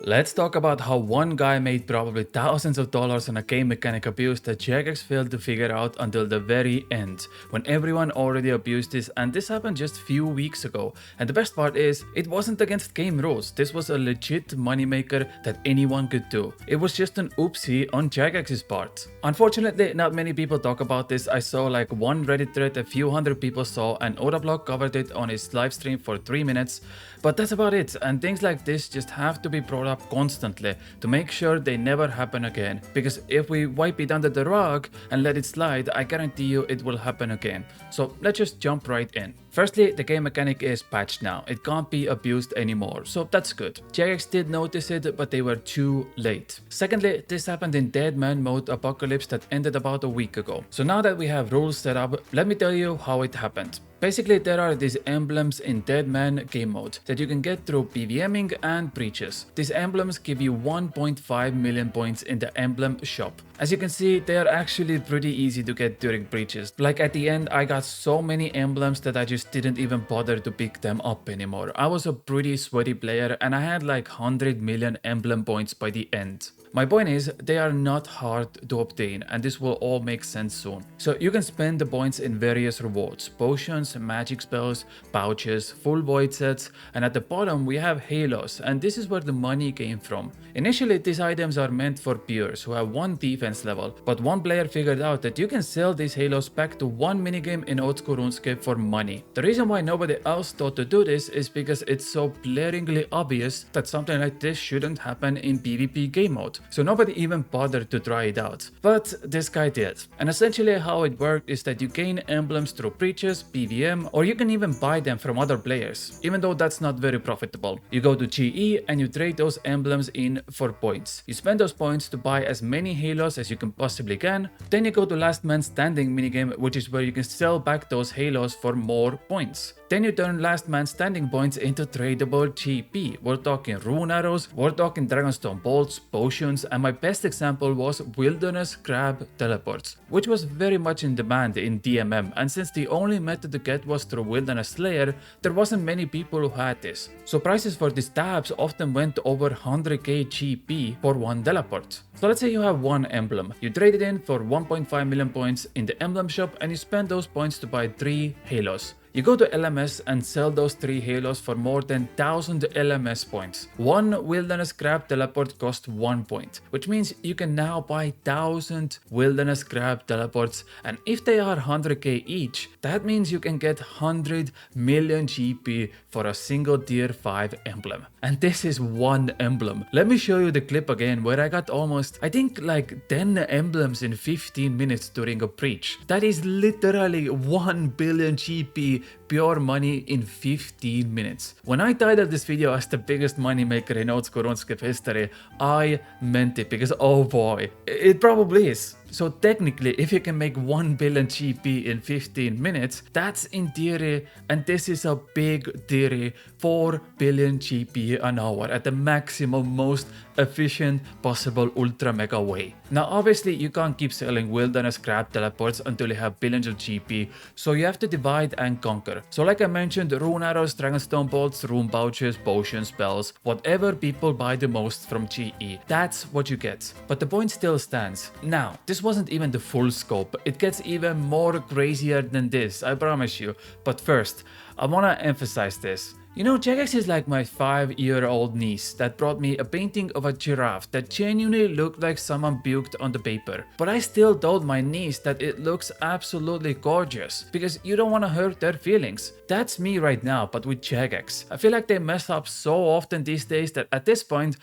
Let's talk about how one guy made probably thousands of dollars on a game mechanic abuse that Jagex failed to figure out until the very end, when everyone already abused this, and this happened just few weeks ago. And the best part is, it wasn't against game rules, this was a legit moneymaker that anyone could do. It was just an oopsie on Jagex's part. Unfortunately, not many people talk about this. I saw like one Reddit thread a few hundred people saw, and Odablog covered it on his livestream for 3 minutes, but that's about it, and things like this just have to be brought up constantly to make sure they never happen again, because if we wipe it under the rug and let it slide, I guarantee you it will happen again. So let's just jump right in. Firstly, the game mechanic is patched now, it can't be abused anymore, so that's good. Jagex did notice it, but they were too late. Secondly, this happened in Dead Man mode apocalypse that ended about a week ago. So now that we have rules set up, let me tell you how it happened. Basically, there are these emblems in Dead Man game mode that you can get through PVMing and breaches. These emblems give you 1.5 million points in the emblem shop. As you can see, they are actually pretty easy to get during breaches. Like at the end, I got so many emblems that I just didn't even bother to pick them up anymore. I was a pretty sweaty player and I had like 100 million emblem points by the end. My point is, they are not hard to obtain and this will all make sense soon. So you can spend the points in various rewards, potions, magic spells, pouches, full void sets, and at the bottom we have halos, and this is where the money came from. Initially these items are meant for peers who have one defense level, but one player figured out that you can sell these halos back to one minigame in old school RuneScape for money. The reason why nobody else thought to do this is because it's so blaringly obvious that something like this shouldn't happen in PvP game mode. So nobody even bothered to try it out. But this guy did. And essentially how it worked is that you gain emblems through breaches, PVM, or you can even buy them from other players, even though that's not very profitable. You go to GE and you trade those emblems in for points. You spend those points to buy as many halos as you can possibly can. Then you go to last man standing minigame, which is where you can sell back those halos for more points. Then you turn last man standing points into tradable GP. We're talking rune arrows, we're talking dragonstone bolts, potions, and my best example was wilderness crab teleports, which was very much in demand in DMM, and since the only method to get was through wilderness slayer, there wasn't many people who had this. So prices for these tabs often went over 100k GP for one teleport. So let's say you have one emblem, you trade it in for 1.5 million points in the emblem shop and you spend those points to buy 3 halos. You go to LMS and sell those 3 halos for more than 1000 LMS points. One wilderness crab teleport costs 1 point, which means you can now buy 1000 wilderness crab teleports, and if they are 100k each, that means you can get 100 million GP for a single tier 5 emblem. And this is one emblem. Let me show you the clip again where I got almost, I think like 10 emblems in 15 minutes during a breach. That is literally 1 billion GP pure money in 15 minutes. When I titled this video as the biggest moneymaker in old school RuneScape history, I meant it because oh boy, it probably is. So technically, if you can make 1 billion GP in 15 minutes, that's in theory, and this is a big theory, 4 billion GP an hour at the maximum, most efficient possible ultra mega way. Now obviously you can't keep selling wilderness crab teleports until you have billions of GP, so you have to divide and conquer. So like I mentioned, rune arrows, dragonstone bolts, rune pouches, potions, spells, whatever people buy the most from GE, that's what you get. But the point still stands. Now, this wasn't even the full scope, it gets even more crazier than this, I promise you. But first, I wanna emphasize this. You know, Jagex is like my 5-year-old niece that brought me a painting of a giraffe that genuinely looked like someone puked on the paper. But I still told my niece that it looks absolutely gorgeous, because you don't want to hurt their feelings. That's me right now, but with Jagex. I feel like they mess up so often these days that at this point,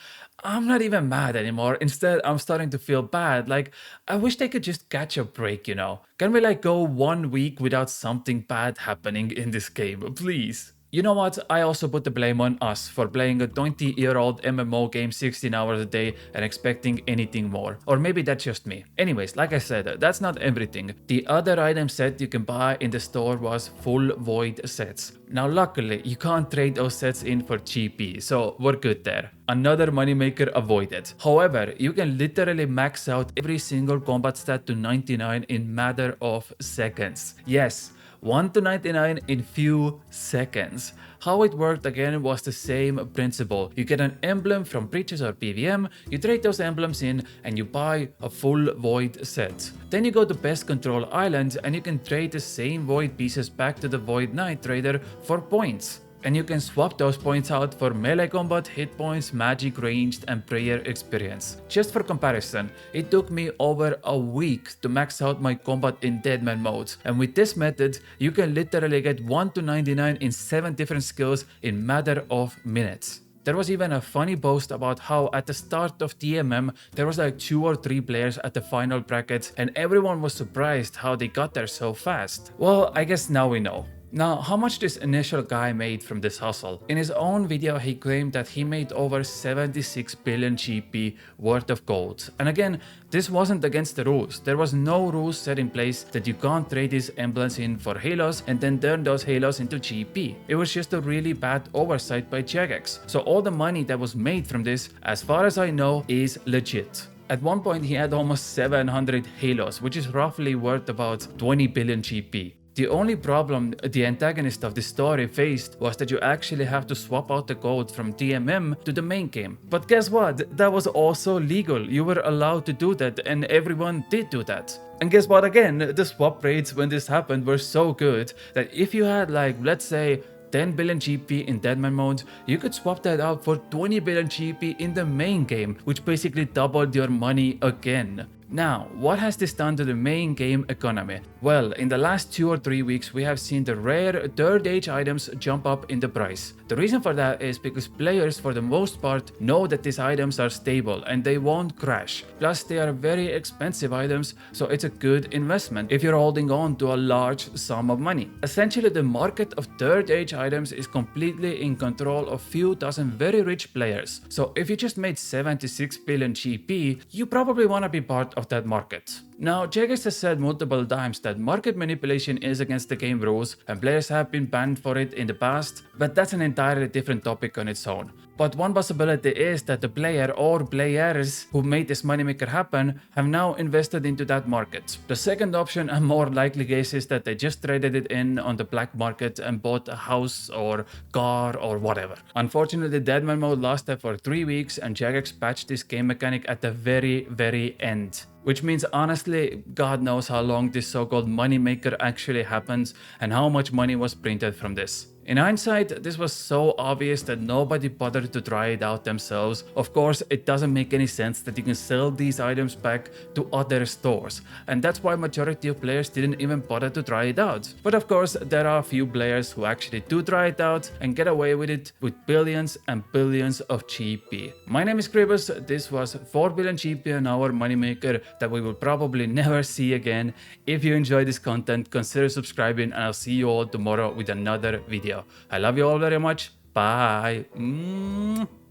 I'm not even mad anymore. Instead, I'm starting to feel bad. Like, I wish they could just catch a break, you know? Can we like go 1 week without something bad happening in this game, please? You know what, I also put the blame on us for playing a 20-year-old MMO game 16 hours a day and expecting anything more. Or maybe that's just me. Anyways, like I said, that's not everything. The other item set you can buy in the store was full void sets. Now luckily, you can't trade those sets in for GP, so we're good there. Another moneymaker avoided. However, you can literally max out every single combat stat to 99 in matter of seconds. Yes, 1 to 99 in few seconds. How it worked again was the same principle. You get an emblem from Breaches or PVM, you trade those emblems in and you buy a full Void set. Then you go to Pest Control Island and you can trade the same Void pieces back to the Void Knight trader for points. And you can swap those points out for melee combat, hit points, magic, ranged and prayer experience. Just for comparison, it took me over a week to max out my combat in Deadman mode, and with this method you can literally get 1 to 99 in 7 different skills in matter of minutes. There was even a funny post about how at the start of TMM there was like 2 or 3 players at the final bracket and everyone was surprised how they got there so fast. Well, I guess now we know. Now, how much this initial guy made from this hustle? In his own video, he claimed that he made over 76 billion GP worth of gold. And again, this wasn't against the rules. There was no rules set in place that you can't trade these emblems in for halos and then turn those halos into GP. It was just a really bad oversight by Jagex. So all the money that was made from this, as far as I know, is legit. At one point, he had almost 700 halos, which is roughly worth about 20 billion GP. The only problem the antagonist of the story faced was that you actually have to swap out the gold from TMM to the main game. But guess what? That was also legal. You were allowed to do that and everyone did do that. And guess what again? The swap rates when this happened were so good that if you had like, let's say, 10 billion GP in Deadman mode, you could swap that out for 20 billion GP in the main game, which basically doubled your money again. Now, what has this done to the main game economy? Well, in the last 2 or 3 weeks, we have seen the rare third age items jump up in the price. The reason for that is because players, for the most part, know that these items are stable and they won't crash. Plus, they are very expensive items, so it's a good investment if you're holding on to a large sum of money. Essentially, the market of third age items is completely in control of few dozen very rich players. So if you just made 76 billion GP, you probably want to be part of that market. Now, Jagex has said multiple times that market manipulation is against the game rules and players have been banned for it in the past, but that's an entirely different topic on its own. But one possibility is that the player or players who made this moneymaker happen have now invested into that market. The second option and more likely case is that they just traded it in on the black market and bought a house or car or whatever. Unfortunately, Deadman mode lasted for 3 weeks and Jagex patched this game mechanic at the very end. Which means honestly, God knows how long this so-called moneymaker actually happens and how much money was printed from this. In hindsight, this was so obvious that nobody bothered to try it out themselves. Of course, it doesn't make any sense that you can sell these items back to other stores, and that's why majority of players didn't even bother to try it out. But of course, there are a few players who actually do try it out and get away with it with billions and billions of GP. My name is Kriibus, this was 4 billion GP an hour moneymaker that we will probably never see again. If you enjoyed this content, consider subscribing and I'll see you all tomorrow with another video. I love you all very much. Bye.